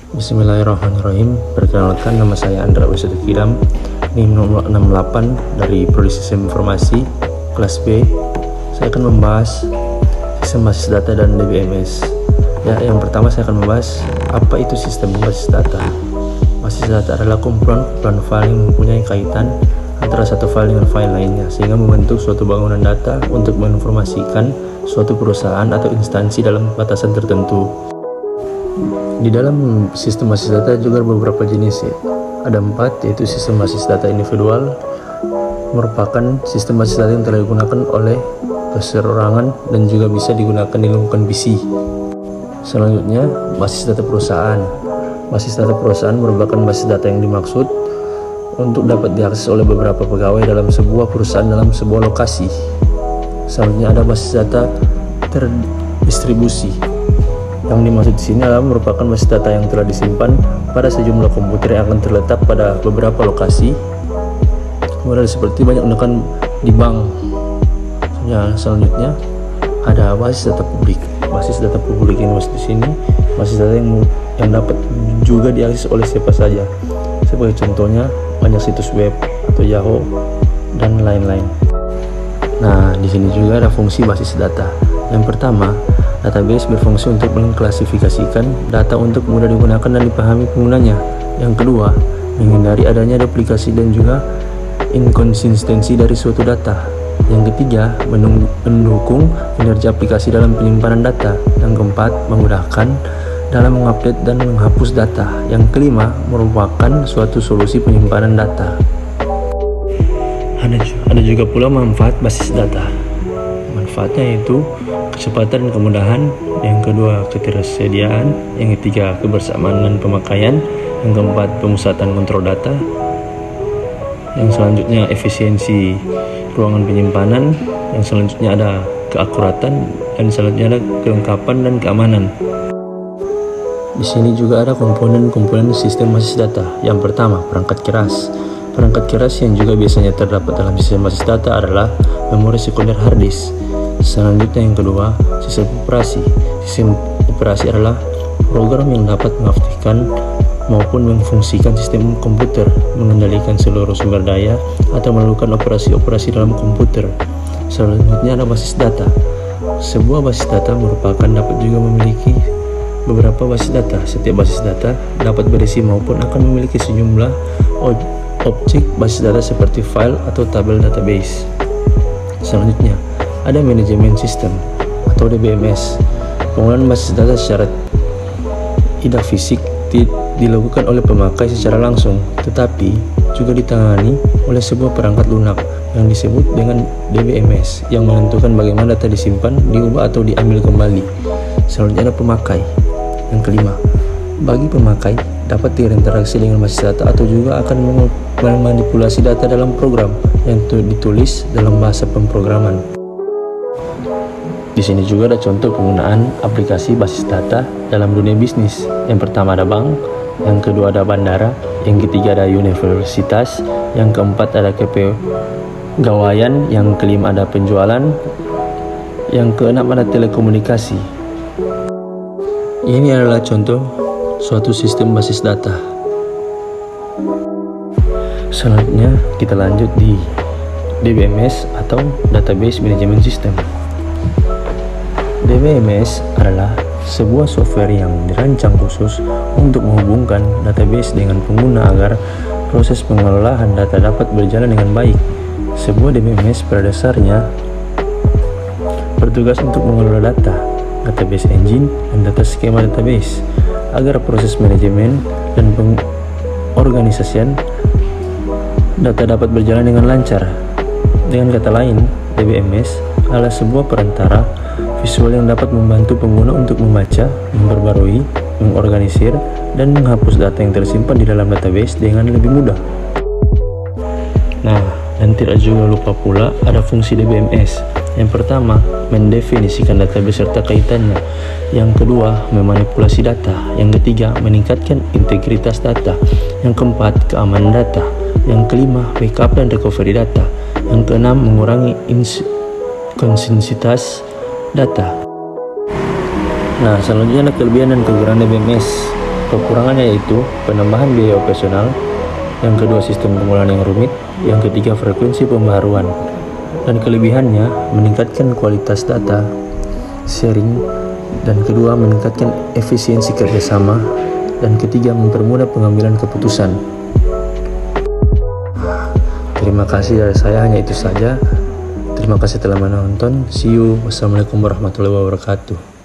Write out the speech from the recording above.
Bismillahirrahmanirrahim. Perkenalkan, nama saya Andra Wisudikidam, NIM nomor 68 dari Prodi Sistem Informasi kelas B. Saya akan membahas sistem basis data dan DBMS. Yang pertama saya akan membahas apa itu sistem basis data. Basis data adalah kumpulan file yang mempunyai kaitan antara satu file dengan file lainnya, sehingga membentuk suatu bangunan data untuk menginformasikan suatu perusahaan atau instansi dalam batasan tertentu. Di dalam sistem basis data juga beberapa jenis, ada 4, yaitu sistem basis data individual, merupakan sistem basis data yang telah digunakan oleh perseorangan dan juga bisa digunakan di lingkungan PC. Selanjutnya, basis data perusahaan. Basis data perusahaan merupakan basis data yang dimaksud untuk dapat diakses oleh beberapa pegawai dalam sebuah perusahaan dalam sebuah lokasi. Selanjutnya ada basis data terdistribusi. Yang dimaksud di sini adalah merupakan basis data yang telah disimpan pada sejumlah komputer yang akan terletak pada beberapa lokasi. Kemudian seperti banyak digunakan di bank. Selanjutnya ada basis data publik. Basis data publik yang dimaksud di sini basis data yang dapat juga diakses oleh siapa saja. Sebagai contohnya banyak situs web atau Yahoo dan lain-lain. Nah, di sini juga ada fungsi basis data. Yang pertama, database berfungsi untuk mengklasifikasikan data untuk mudah digunakan dan dipahami penggunanya. Yang kedua, menghindari adanya duplikasi dan juga inkonsistensi dari suatu data. Yang ketiga, mendukung kinerja aplikasi dalam penyimpanan data. Yang keempat, memudahkan dalam mengupdate dan menghapus data. Yang kelima, merupakan suatu solusi penyimpanan data. Ada juga pula manfaat basis data. Manfaatnya yaitu kecepatan dan kemudahan, yang kedua ketersediaan, yang ketiga kebersamaan dan pemakaian, yang keempat pemusatan kontrol data, yang selanjutnya efisiensi ruangan penyimpanan, yang selanjutnya ada keakuratan, dan selanjutnya ada kelengkapan dan keamanan. Di sini juga ada komponen-komponen sistem basis data. Yang pertama, perangkat keras. Perangkat keras yang juga biasanya terdapat dalam sistem basis data adalah memori sekunder hard disk. Selanjutnya yang kedua, sistem operasi. Sistem operasi adalah program yang dapat mengaktifkan maupun memfungsikan sistem komputer, mengendalikan seluruh sumber daya, atau melakukan operasi-operasi dalam komputer. Selanjutnya ada basis data. Sebuah basis data merupakan dapat juga memiliki beberapa basis data. Setiap basis data dapat berisi maupun akan memiliki sejumlah objek basis data seperti file atau tabel database. Selanjutnya, ada manajemen sistem atau DBMS. Penggunaan basis data secara tidak fisik dilakukan oleh pemakai secara langsung, tetapi juga ditangani oleh sebuah perangkat lunak yang disebut dengan DBMS yang menentukan bagaimana data disimpan, diubah atau diambil kembali. Selanjutnya ada pemakai. Yang kelima, bagi pemakai dapat berinteraksi dengan basis data atau juga akan memanipulasi data dalam program yang ditulis dalam bahasa pemrograman. Di sini juga ada contoh penggunaan aplikasi basis data dalam dunia bisnis. Yang pertama ada bank, yang kedua ada bandara, yang ketiga ada universitas, yang keempat ada kepegawaian, yang kelima ada penjualan, yang keenam ada telekomunikasi. Ini adalah contoh suatu sistem basis data. Selanjutnya kita lanjut di DBMS atau Database Management System. DBMS adalah sebuah software yang dirancang khusus untuk menghubungkan database dengan pengguna agar proses pengelolaan data dapat berjalan dengan baik. Sebuah DBMS pada dasarnya bertugas untuk mengelola data, database engine, dan data skema database agar proses manajemen dan pengorganisasian data dapat berjalan dengan lancar. Dengan kata lain, DBMS adalah sebuah perantara visual yang dapat membantu pengguna untuk membaca, memperbarui, mengorganisir, dan menghapus data yang tersimpan di dalam database dengan lebih mudah. Nah, dan tidak juga lupa pula ada fungsi DBMS. Yang pertama, mendefinisikan database serta kaitannya. Yang kedua, memanipulasi data. Yang ketiga, meningkatkan integritas data. Yang keempat, keamanan data. Yang kelima, backup dan recovery data. Yang keenam, mengurangi inkonsistensitas data. Nah, selanjutnya ada kelebihan dan kekurangan DBMS. Kekurangannya yaitu penambahan biaya operasional, yang kedua sistem pengolahan yang rumit, yang ketiga frekuensi pembaharuan, dan kelebihannya meningkatkan kualitas data sharing, dan kedua meningkatkan efisiensi kerjasama, dan ketiga mempermudah pengambilan keputusan. Terima kasih dari saya, hanya itu saja. Terima kasih telah menonton. See you. Wassalamualaikum warahmatullahi wabarakatuh.